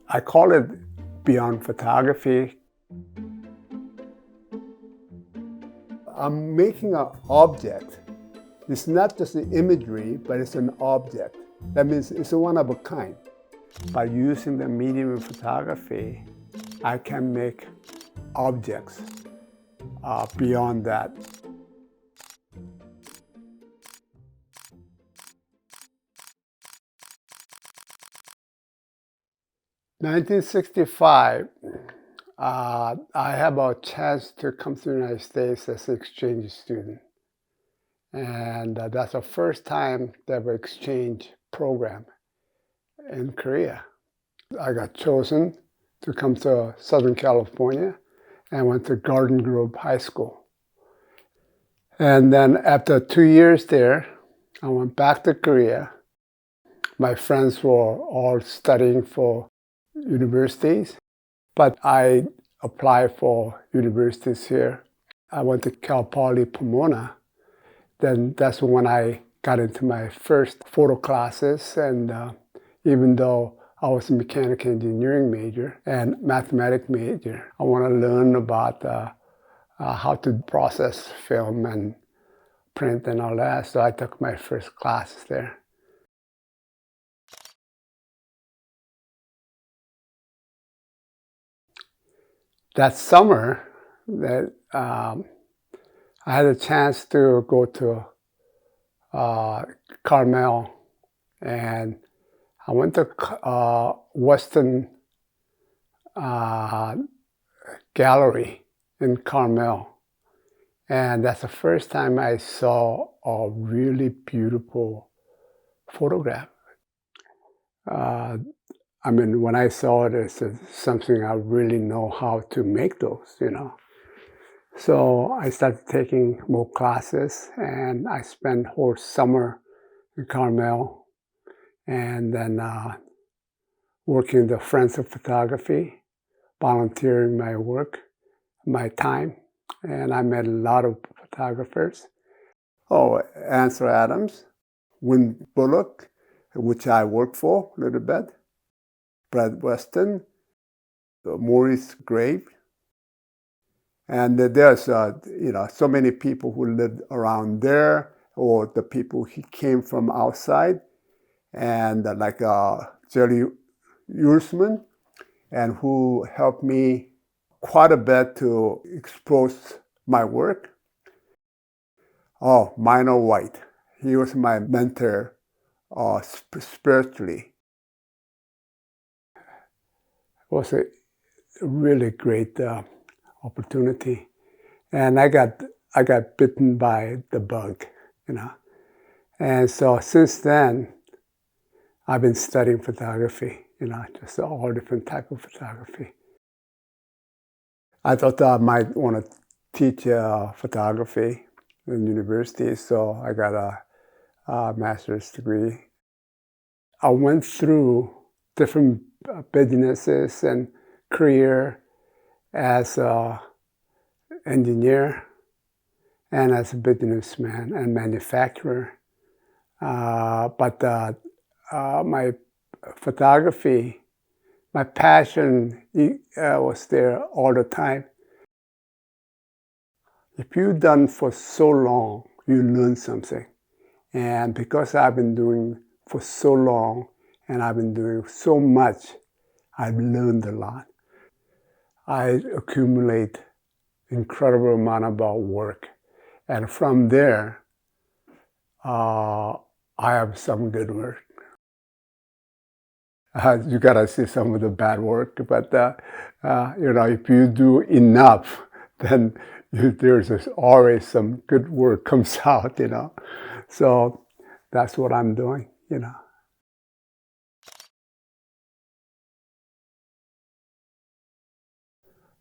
I call it beyond photography. I'm making an object. It's not just the imagery, but it's an object. That means it's a one of a kind. By using the medium of photography, I can make objects beyond that. 1965, I have a chance to come to the United States as an exchange student. And that's the first time they have an exchange program in Korea. I got chosen to come to Southern California and went to Garden Grove High School. And then after 2 years there, I went back to Korea. My friends were all studying for universities, but I applied for universities here. I went to Cal Poly Pomona. Then that's when I got into my first photo classes, and even though I was a mechanical engineering major and mathematics major, I want to learn about how to process film and print and all that, so I took my first classes there. That summer, I had a chance to go to Carmel, and I went to Western Gallery in Carmel, and that's the first time I saw a really beautiful photograph. I mean, when I saw it, it's something I really know how to make those, you know. So I started taking more classes, and I spent whole summer in Carmel, and then working the Friends of Photography, volunteering my work, my time, and I met a lot of photographers. Oh, Ansel Adams, Win Bullock, which I worked for a little bit, Brad Weston, Maurice Grave, and there's so many people who lived around there, or the people who came from outside, and like Jerry Ursman, and who helped me quite a bit to expose my work. Oh, Minor White, he was my mentor spiritually. It was a really great opportunity, and I got bitten by the bug, you know. And so since then, I've been studying photography, you know, just all different type of photography. I thought I might want to teach photography in university, so I got a master's degree. I went through different businesses and career as an engineer and as a businessman and manufacturer. But my photography, my passion was there all the time. If you've done for so long, you learn something. And because I've been doing for so long and I've been doing so much, I've learned a lot. I accumulate incredible amount of work. And from there, I have some good work. You gotta see some of the bad work, but if you do enough, then there's always some good work comes out, you know. So that's what I'm doing, you know.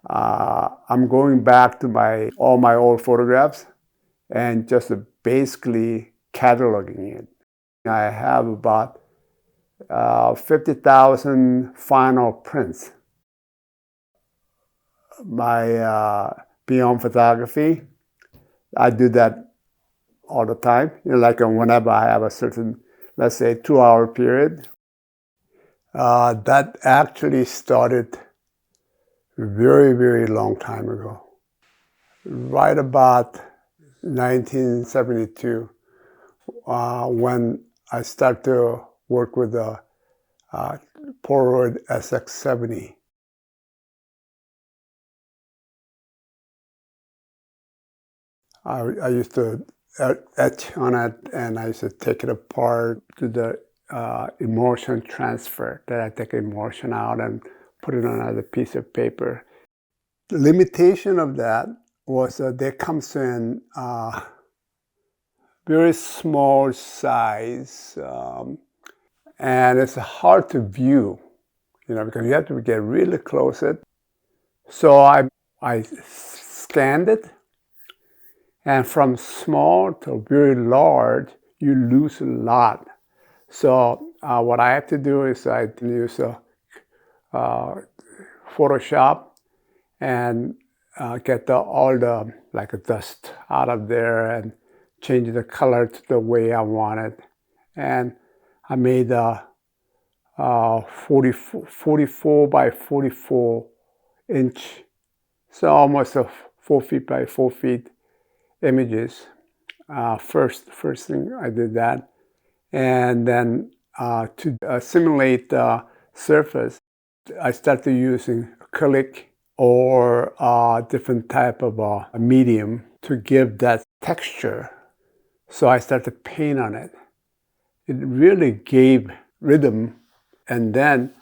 I'm going back to all my old photographs and just basically cataloging it. I have about 50,000 final prints. My beyond photography, I do that all the time. You know, like whenever I have a certain, let's say, 2-hour period, That actually started very, very long time ago. Right about 1972, when I started to work with the Polaroid SX70. I used to etch on it, and I used to take it apart to the emulsion transfer, that I take emulsion out and put it on another piece of paper. The limitation of that was they comes in very small size, and it's hard to view, because you have to get really close it. So I scanned it, and from small to very large, you lose a lot. So what I have to do is I use Photoshop and get all the dust out of there and change the color to the way I want it. And I made a 44 by 44 inch, so almost a 4 feet by 4 feet images. First thing I did that, and then to simulate the surface, I started using acrylic or a different type of a medium to give that texture. So I started to paint on it. It really gave rhythm. And then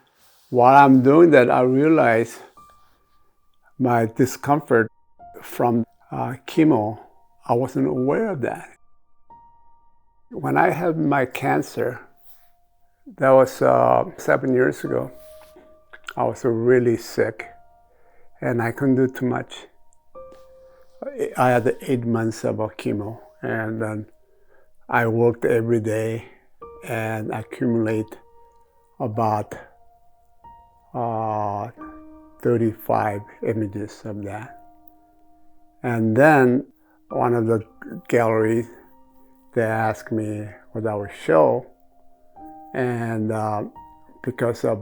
while I'm doing that, I realized my discomfort from chemo. I wasn't aware of that. When I had my cancer, that was 7 years ago, I was really sick and I couldn't do too much. I had 8 months of chemo, and then I worked every day and accumulate about 35 images of that. And then one of the galleries, they asked me what I would show, and because of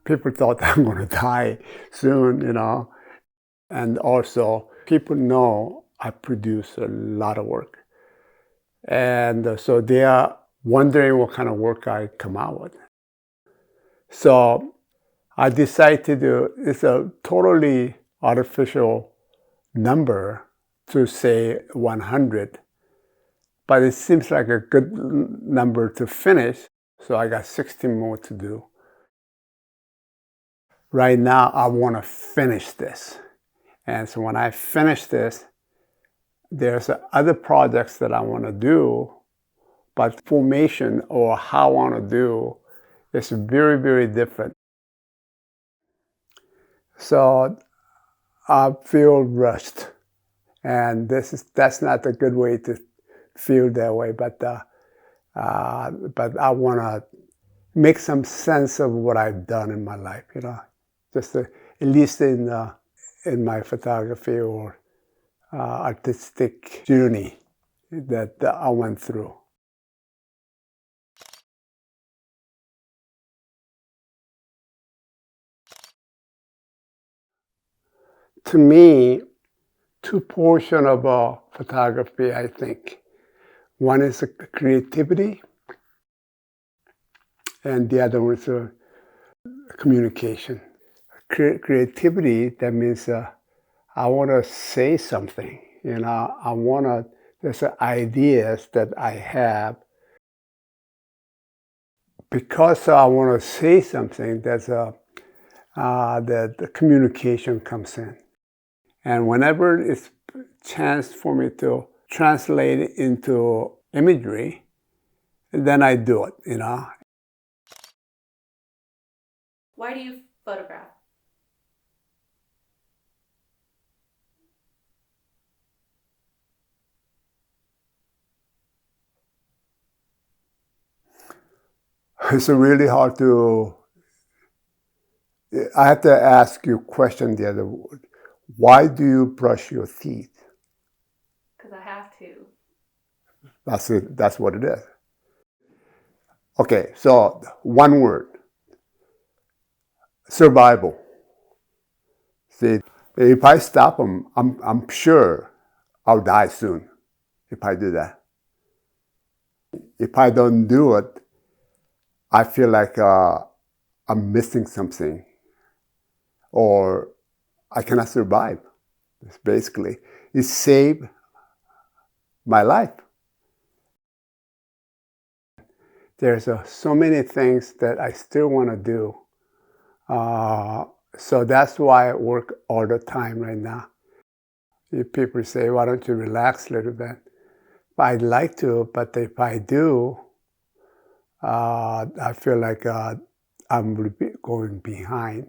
people thought I'm going to die soon, and also people know I produce a lot of work, and so they are wondering what kind of work I come out with. So I decided to do, it's a totally artificial number to say 100, but it seems like a good number to finish, so I got 16 more to do. Right now, I want to finish this. And so when I finish this, there's other projects that I want to do, but formation or how I want to do is very, very different. So I feel rushed, and that's not a good way to feel that way. But I want to make some sense of what I've done in my life, just at least in my photography or artistic journey that I went through. To me, two portions of photography, I think. One is creativity, and the other one is communication. Creativity, that means I want to say something. There's ideas that I have. Because I want to say something, that the communication comes in. And whenever it's a chance for me to translate it into imagery, then I do it, Why do you photograph? It's really hard to. I have to ask you a question the other way. Why do you brush your teeth? Because I have to. That's it. That's what it is. Okay, so one word. survival. See, if I stop them, I'm sure I'll die soon if I do that. If I don't do it, I feel like I'm missing something or I cannot survive. It's basically, it saved my life. There's so many things that I still want to do. So that's why I work all the time right now. If people say, why don't you relax a little bit? I'd like to, but if I do, I feel like I'm going behind,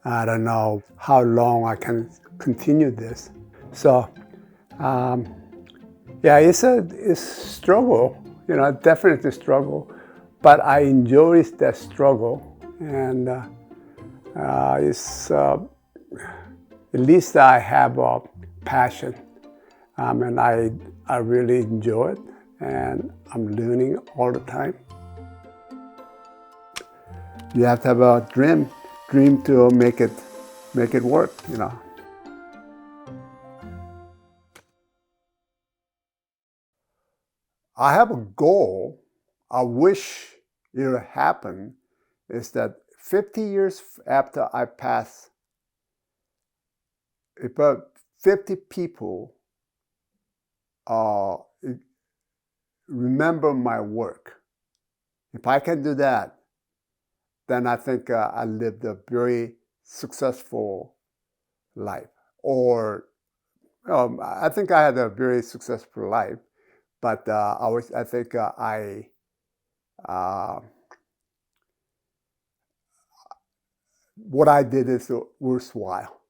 I don't know how long I can continue this. So, yeah, it's a struggle, definitely a struggle, but I enjoy that struggle, and it's at least I have a passion, and I really enjoy it, and I'm learning all the time. You have to have a dream to make it work, I have a goal. I wish it would happen. Is that 50 years after I pass, about 50 people remember my work. If I can do that, then I think I lived a very successful life. Or I think I had a very successful life, but I think what I did is worthwhile.